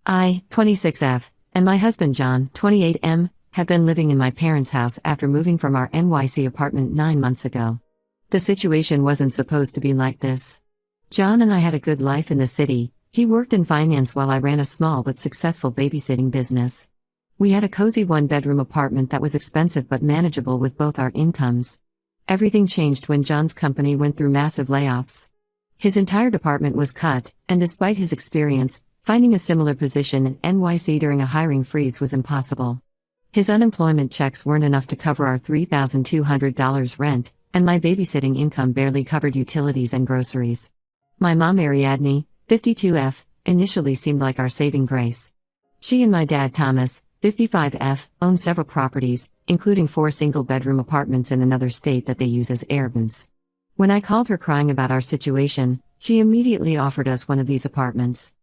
I, 26F, and my husband John, 28M, have been living in my parents' house after moving from our NYC apartment 9 months ago. The situation wasn't supposed to be like this. John and I had a good life in the city. He worked in finance while I ran a small but successful babysitting business. We had a cozy one-bedroom apartment that was expensive but manageable with both our incomes. Everything changed when John's company went through massive layoffs. His entire department was cut, and despite his experience, finding a similar position in NYC during a hiring freeze was impossible. His unemployment checks weren't enough to cover our $3,200 rent, and my babysitting income barely covered utilities and groceries. My mom Ariadne, 52F, initially seemed like our saving grace. She and my dad Thomas, 55F, own several properties, including 4 single-bedroom apartments in another state that they use as Airbnbs. When I called her crying about our situation, she immediately offered us one of these apartments.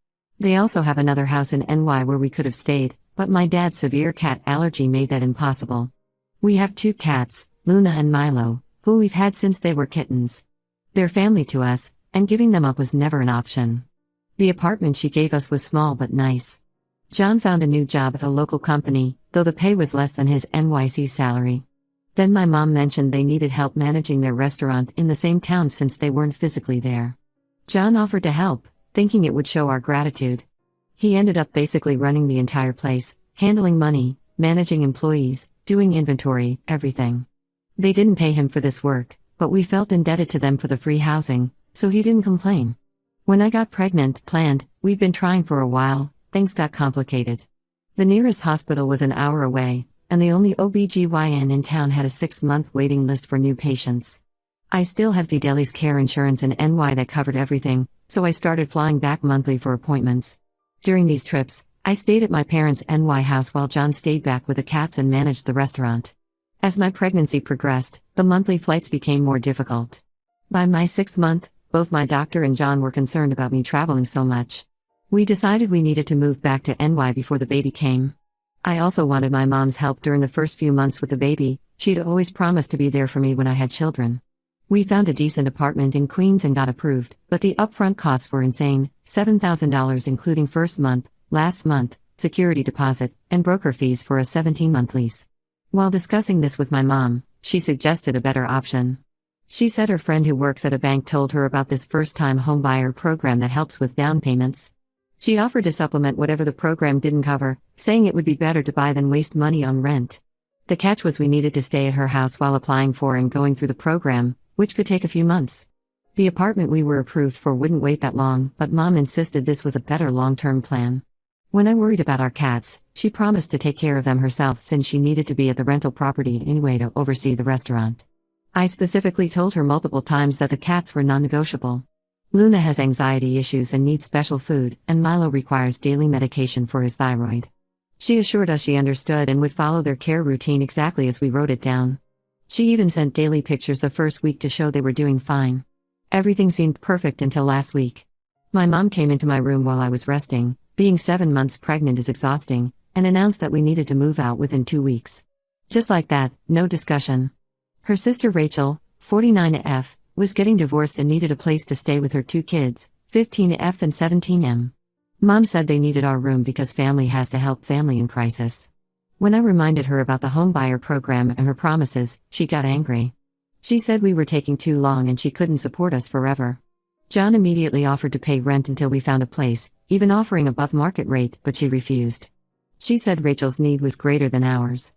They also have another house in NY where we could have stayed, but my dad's severe cat allergy made that impossible. We have 2 cats, Luna and Milo, who we've had since they were kittens. They're family to us, and giving them up was never an option. The apartment she gave us was small but nice. John found a new job at a local company, though the pay was less than his NYC salary. Then my mom mentioned they needed help managing their restaurant in the same town since they weren't physically there. John offered to help, thinking it would show our gratitude. He ended up basically running the entire place, handling money, managing employees, doing inventory, everything. They didn't pay him for this work, but we felt indebted to them for the free housing, so he didn't complain. When I got planned, we'd been trying for a while. Things got complicated. The nearest hospital was an hour away, and the only OBGYN in town had a 6-month waiting list for new patients. I still had Fidelis Care Insurance in NY that covered everything, so I started flying back monthly for appointments. During these trips, I stayed at my parents' NY house while John stayed back with the cats and managed the restaurant. As my pregnancy progressed, the monthly flights became more difficult. By my 6th month, both my doctor and John were concerned about me traveling so much. We decided we needed to move back to NY before the baby came. I also wanted my mom's help during the first few months with the baby. She'd always promised to be there for me when I had children. We found a decent apartment in Queens and got approved, but the upfront costs were insane, $7,000 including first month, last month, security deposit, and broker fees for a 17-month lease. While discussing this with my mom, she suggested a better option. She said her friend who works at a bank told her about this first-time homebuyer program that helps with down payments. She offered to supplement whatever the program didn't cover, saying it would be better to buy than waste money on rent. The catch was we needed to stay at her house while applying for and going through the program, which could take a few months. The apartment we were approved for wouldn't wait that long, but Mom insisted this was a better long-term plan. When I worried about our cats, she promised to take care of them herself since she needed to be at the rental property anyway to oversee the restaurant. I specifically told her multiple times that the cats were non-negotiable. Luna has anxiety issues and needs special food, and Milo requires daily medication for his thyroid. She assured us she understood and would follow their care routine exactly as we wrote it down. She even sent daily pictures the first week to show they were doing fine. Everything seemed perfect until last week. My mom came into my room while I was resting, being 7 months pregnant is exhausting, and announced that we needed to move out within 2 weeks. Just like that, no discussion. Her sister Rachel, 49F, was getting divorced and needed a place to stay with her 2 kids, 15F and 17M. Mom said they needed our room because family has to help family in crisis. When I reminded her about the homebuyer program and her promises, she got angry. She said we were taking too long and she couldn't support us forever. John immediately offered to pay rent until we found a place, even offering above market rate, but she refused. She said Rachel's need was greater than ours.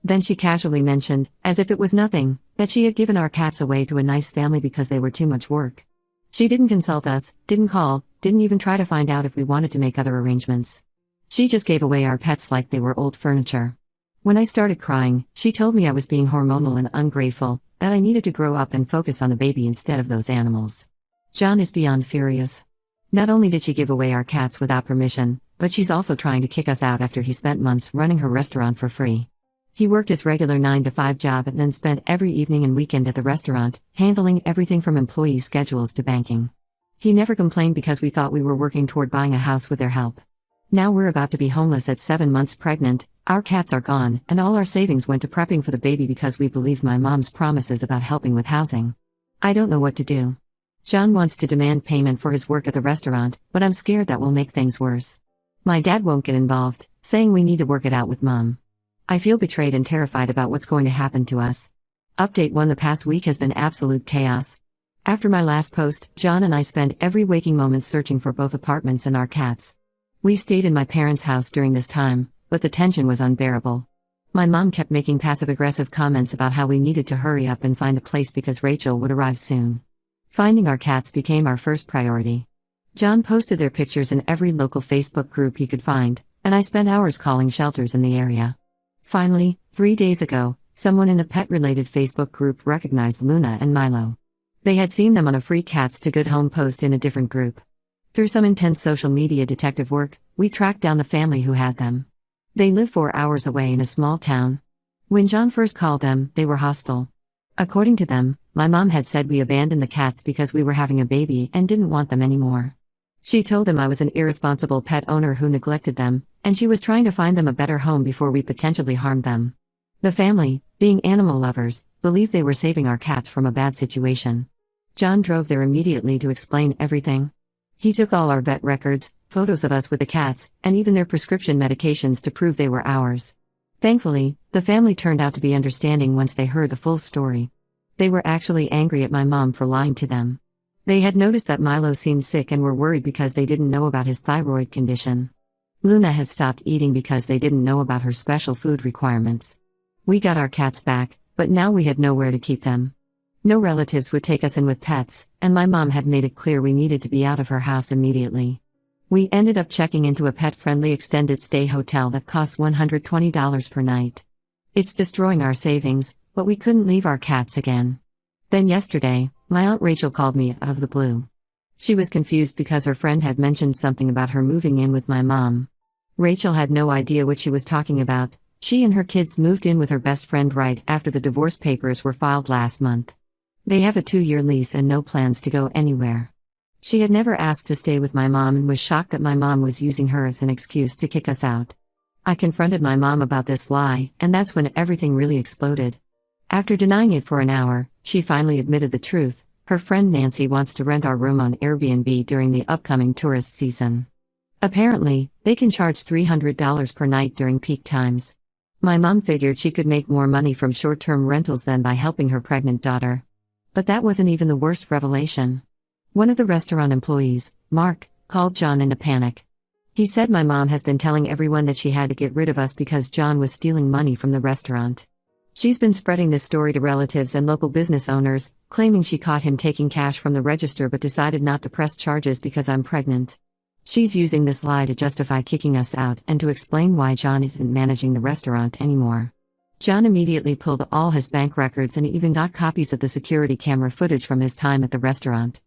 Then she casually mentioned, as if it was nothing, that she had given our cats away to a nice family because they were too much work. She didn't consult us, didn't call, didn't even try to find out if we wanted to make other arrangements. She just gave away our pets like they were old furniture. When I started crying, she told me I was being hormonal and ungrateful, that I needed to grow up and focus on the baby instead of those animals. John is beyond furious. Not only did she give away our cats without permission, but she's also trying to kick us out after he spent months running her restaurant for free. He worked his regular 9-to-5 job and then spent every evening and weekend at the restaurant, handling everything from employee schedules to banking. He never complained because we thought we were working toward buying a house with their help. Now we're about to be homeless at 7 months pregnant, our cats are gone, and all our savings went to prepping for the baby because we believed my mom's promises about helping with housing. I don't know what to do. John wants to demand payment for his work at the restaurant, but I'm scared that will make things worse. My dad won't get involved, saying we need to work it out with mom. I feel betrayed and terrified about what's going to happen to us. Update 1: The past week has been absolute chaos. After my last post, John and I spent every waking moment searching for both apartments and our cats. We stayed in my parents' house during this time, but the tension was unbearable. My mom kept making passive-aggressive comments about how we needed to hurry up and find a place because Rachel would arrive soon. Finding our cats became our first priority. John posted their pictures in every local Facebook group he could find, and I spent hours calling shelters in the area. Finally, 3 days ago, someone in a pet-related Facebook group recognized Luna and Milo. They had seen them on a free Cats to Good Home post in a different group. Through some intense social media detective work, we tracked down the family who had them. They live 4 hours away in a small town. When John first called them, they were hostile. According to them, my mom had said we abandoned the cats because we were having a baby and didn't want them anymore. She told them I was an irresponsible pet owner who neglected them, and she was trying to find them a better home before we potentially harmed them. The family, being animal lovers, believed they were saving our cats from a bad situation. John drove there immediately to explain everything. He took all our vet records, photos of us with the cats, and even their prescription medications to prove they were ours. Thankfully, the family turned out to be understanding once they heard the full story. They were actually angry at my mom for lying to them. They had noticed that Milo seemed sick and were worried because they didn't know about his thyroid condition. Luna had stopped eating because they didn't know about her special food requirements. We got our cats back, but now we had nowhere to keep them. No relatives would take us in with pets, and my mom had made it clear we needed to be out of her house immediately. We ended up checking into a pet-friendly extended stay hotel that costs $120 per night. It's destroying our savings, but we couldn't leave our cats again. Then yesterday, my Aunt Rachel called me out of the blue. She was confused because her friend had mentioned something about her moving in with my mom. Rachel had no idea what she was talking about. She and her kids moved in with her best friend right after the divorce papers were filed last month. They have a 2-year lease and no plans to go anywhere. She had never asked to stay with my mom and was shocked that my mom was using her as an excuse to kick us out. I confronted my mom about this lie, and that's when everything really exploded. After denying it for an hour, she finally admitted the truth. Her friend Nancy wants to rent our room on Airbnb during the upcoming tourist season. Apparently, they can charge $300 per night during peak times. My mom figured she could make more money from short-term rentals than by helping her pregnant daughter. But that wasn't even the worst revelation. One of the restaurant employees, Mark, called John in a panic. He said my mom has been telling everyone that she had to get rid of us because John was stealing money from the restaurant. She's been spreading this story to relatives and local business owners, claiming she caught him taking cash from the register but decided not to press charges because I'm pregnant. She's using this lie to justify kicking us out and to explain why John isn't managing the restaurant anymore. John immediately pulled all his bank records and even got copies of the security camera footage from his time at the restaurant.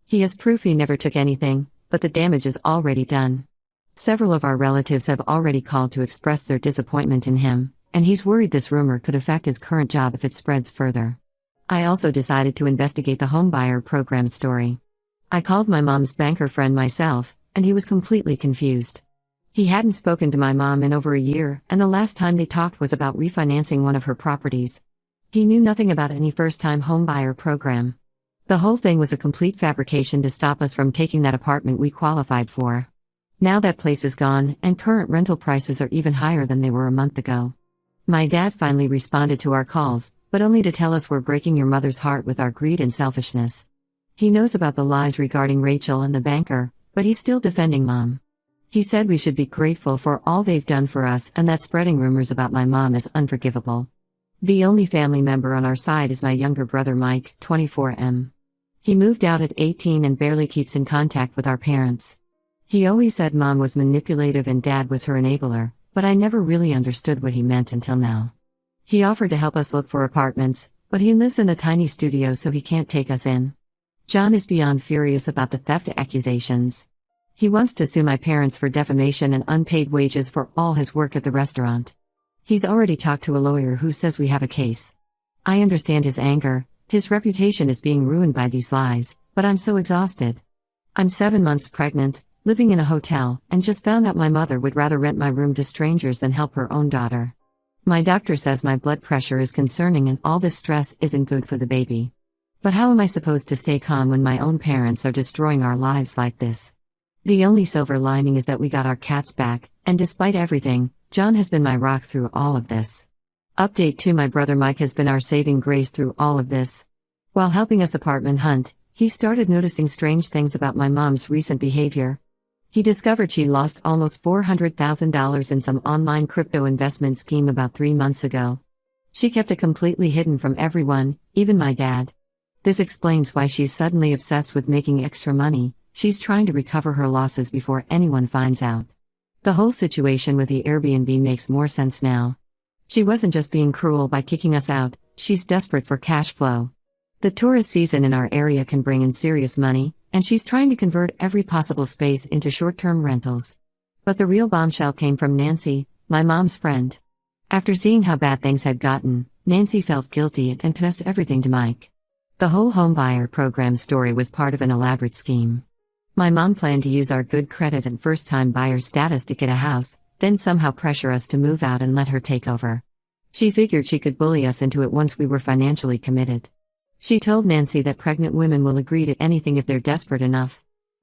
He has proof he never took anything, but the damage is already done. Several of our relatives have already called to express their disappointment in him, and he's worried this rumor could affect his current job if it spreads further. I also decided to investigate the homebuyer program story. I called my mom's banker friend myself, and he was completely confused. He hadn't spoken to my mom in over a year, and the last time they talked was about refinancing one of her properties. He knew nothing about any first-time homebuyer program. The whole thing was a complete fabrication to stop us from taking that apartment we qualified for. Now that place is gone, and current rental prices are even higher than they were a month ago. My dad finally responded to our calls, but only to tell us we're breaking your mother's heart with our greed and selfishness. He knows about the lies regarding Rachel and the banker, but he's still defending Mom. He said we should be grateful for all they've done for us and that spreading rumors about my mom is unforgivable. The only family member on our side is my younger brother Mike, 24M. He moved out at 18 and barely keeps in contact with our parents. He always said Mom was manipulative and Dad was her enabler, but I never really understood what he meant until now. He offered to help us look for apartments, but he lives in a tiny studio so he can't take us in. John is beyond furious about the theft accusations. He wants to sue my parents for defamation and unpaid wages for all his work at the restaurant. He's already talked to a lawyer who says we have a case. I understand his anger, his reputation is being ruined by these lies, but I'm so exhausted. I'm 7 months pregnant, living in a hotel, and just found out my mother would rather rent my room to strangers than help her own daughter. My doctor says my blood pressure is concerning and all this stress isn't good for the baby. But how am I supposed to stay calm when my own parents are destroying our lives like this? The only silver lining is that we got our cats back, and despite everything, John has been my rock through all of this. Update 2: My brother Mike has been our saving grace through all of this. While helping us apartment hunt, he started noticing strange things about my mom's recent behavior. He discovered she lost almost $400,000 in some online crypto investment scheme about 3 months ago. She kept it completely hidden from everyone, even my dad. This explains why she's suddenly obsessed with making extra money. She's trying to recover her losses before anyone finds out. The whole situation with the Airbnb makes more sense now. She wasn't just being cruel by kicking us out, she's desperate for cash flow. The tourist season in our area can bring in serious money, and she's trying to convert every possible space into short-term rentals. But the real bombshell came from Nancy, my mom's friend. After seeing how bad things had gotten, Nancy felt guilty and confessed everything to Mike. The whole homebuyer program story was part of an elaborate scheme. My mom planned to use our good credit and first-time buyer status to get a house, then somehow pressure us to move out and let her take over. She figured she could bully us into it once we were financially committed. She told Nancy that pregnant women will agree to anything if they're desperate enough.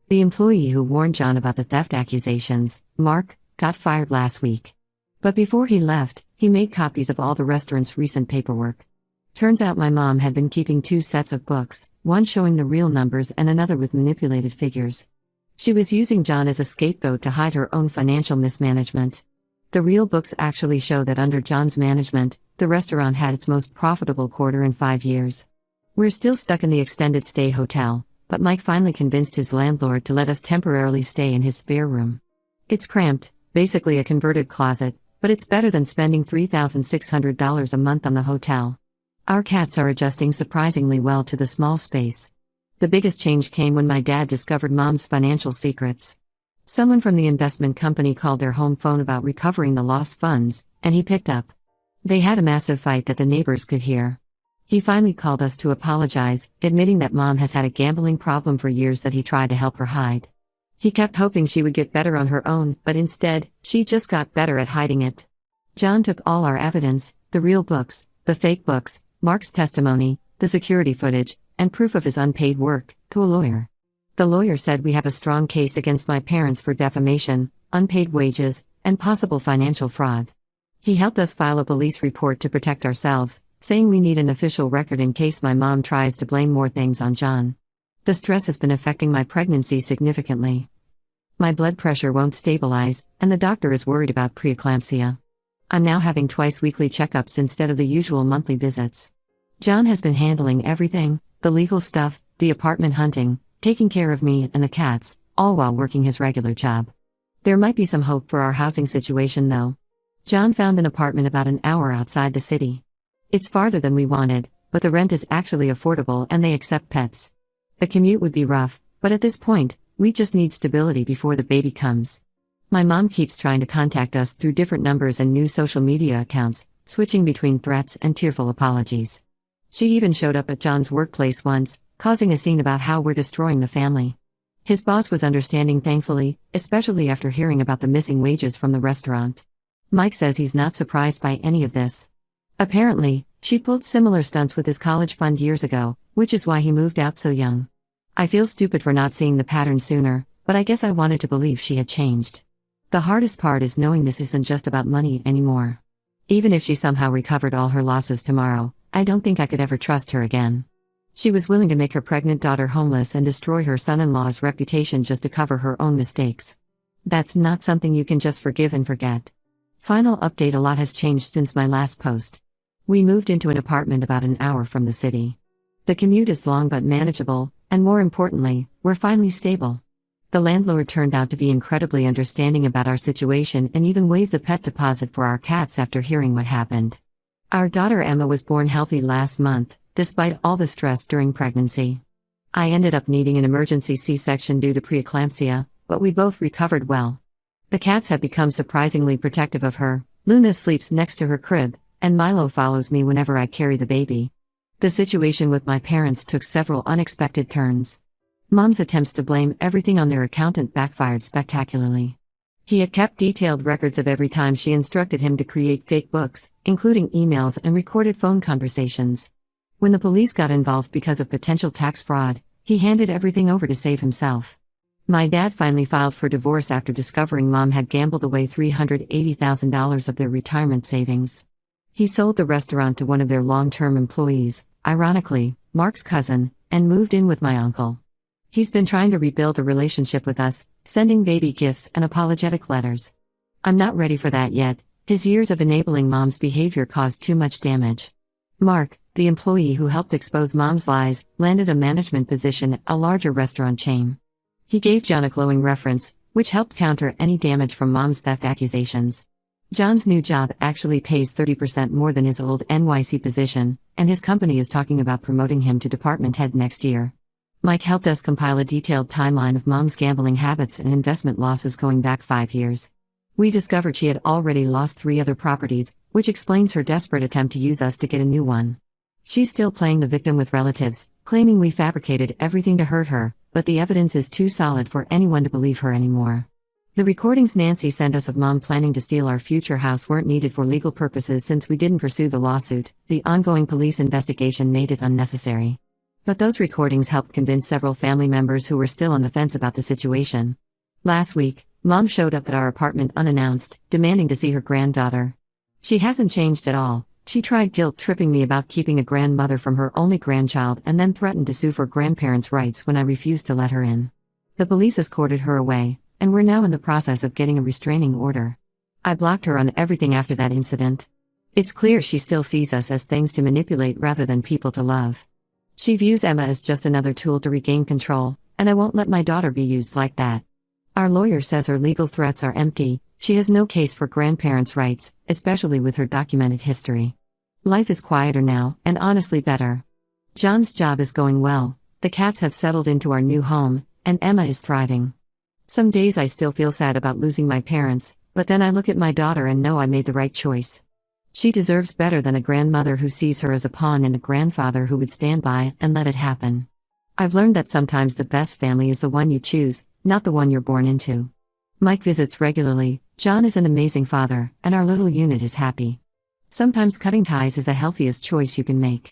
The employee who warned John about the theft accusations, Mark, got fired last week. But before he left, he made copies of all the restaurant's recent paperwork. Turns out my mom had been keeping 2 sets of books, one showing the real numbers and another with manipulated figures. She was using John as a scapegoat to hide her own financial mismanagement. The real books actually show that under John's management, the restaurant had its most profitable quarter in 5 years. We're still stuck in the extended stay hotel, but Mike finally convinced his landlord to let us temporarily stay in his spare room. It's cramped, basically a converted closet, but it's better than spending $3,600 a month on the hotel. Our cats are adjusting surprisingly well to the small space. The biggest change came when my dad discovered Mom's financial secrets. Someone from the investment company called their home phone about recovering the lost funds, and he picked up. They had a massive fight that the neighbors could hear. He finally called us to apologize, admitting that Mom has had a gambling problem for years that he tried to help her hide. He kept hoping she would get better on her own, but instead, she just got better at hiding it. John took all our evidence, the real books, the fake books, Mark's testimony, the security footage, and proof of his unpaid work, to a lawyer. The lawyer said we have a strong case against my parents for defamation, unpaid wages, and possible financial fraud. He helped us file a police report to protect ourselves, saying we need an official record in case my mom tries to blame more things on John. The stress has been affecting my pregnancy significantly. My blood pressure won't stabilize, and the doctor is worried about preeclampsia. I'm now having twice-weekly checkups instead of the usual monthly visits. John has been handling everything, the legal stuff, the apartment hunting, taking care of me and the cats, all while working his regular job. There might be some hope for our housing situation though. John found an apartment about an hour outside the city. It's farther than we wanted, but the rent is actually affordable and they accept pets. The commute would be rough, but at this point, we just need stability before the baby comes. My mom keeps trying to contact us through different numbers and new social media accounts, switching between threats and tearful apologies. She even showed up at John's workplace once, causing a scene about how we're destroying the family. His boss was understanding thankfully, especially after hearing about the missing wages from the restaurant. Mike says he's not surprised by any of this. Apparently, she pulled similar stunts with his college fund years ago, which is why he moved out so young. I feel stupid for not seeing the pattern sooner, but I guess I wanted to believe she had changed. The hardest part is knowing this isn't just about money anymore. Even if she somehow recovered all her losses tomorrow, I don't think I could ever trust her again. She was willing to make her pregnant daughter homeless and destroy her son-in-law's reputation just to cover her own mistakes. That's not something you can just forgive and forget. Final update: a lot has changed since my last post. We moved into an apartment about an hour from the city. The commute is long but manageable, and more importantly, we're finally stable. The landlord turned out to be incredibly understanding about our situation and even waived the pet deposit for our cats after hearing what happened. Our daughter Emma was born healthy last month, despite all the stress during pregnancy. I ended up needing an emergency C-section due to preeclampsia, but we both recovered well. The cats have become surprisingly protective of her. Luna sleeps next to her crib, and Milo follows me whenever I carry the baby. The situation with my parents took several unexpected turns. Mom's attempts to blame everything on their accountant backfired spectacularly. He had kept detailed records of every time she instructed him to create fake books, including emails and recorded phone conversations. When the police got involved because of potential tax fraud, he handed everything over to save himself. My dad finally filed for divorce after discovering mom had gambled away $380,000 of their retirement savings. He sold the restaurant to one of their long-term employees, ironically, Mark's cousin, and moved in with my uncle. He's been trying to rebuild a relationship with us, sending baby gifts and apologetic letters. I'm not ready for that yet. His years of enabling mom's behavior caused too much damage. Mark, the employee who helped expose mom's lies, landed a management position at a larger restaurant chain. He gave John a glowing reference, which helped counter any damage from mom's theft accusations. John's new job actually pays 30% more than his old NYC position, and his company is talking about promoting him to department head next year. Mike helped us compile a detailed timeline of mom's gambling habits and investment losses going back 5 years. We discovered she had already lost 3 other properties, which explains her desperate attempt to use us to get a new one. She's still playing the victim with relatives, claiming we fabricated everything to hurt her, but the evidence is too solid for anyone to believe her anymore. The recordings Nancy sent us of mom planning to steal our future house weren't needed for legal purposes since we didn't pursue the lawsuit. The ongoing police investigation made it unnecessary. But those recordings helped convince several family members who were still on the fence about the situation. Last week, mom showed up at our apartment unannounced, demanding to see her granddaughter. She hasn't changed at all. She tried guilt-tripping me about keeping a grandmother from her only grandchild and then threatened to sue for grandparents' rights when I refused to let her in. The police escorted her away, and we're now in the process of getting a restraining order. I blocked her on everything after that incident. It's clear she still sees us as things to manipulate rather than people to love. She views Emma as just another tool to regain control, and I won't let my daughter be used like that. Our lawyer says her legal threats are empty. She has no case for grandparents' rights, especially with her documented history. Life is quieter now, and honestly better. John's job is going well, the cats have settled into our new home, and Emma is thriving. Some days I still feel sad about losing my parents, but then I look at my daughter and know I made the right choice. She deserves better than a grandmother who sees her as a pawn and a grandfather who would stand by and let it happen. I've learned that sometimes the best family is the one you choose, not the one you're born into. Mike visits regularly, John is an amazing father, and our little unit is happy. Sometimes cutting ties is the healthiest choice you can make.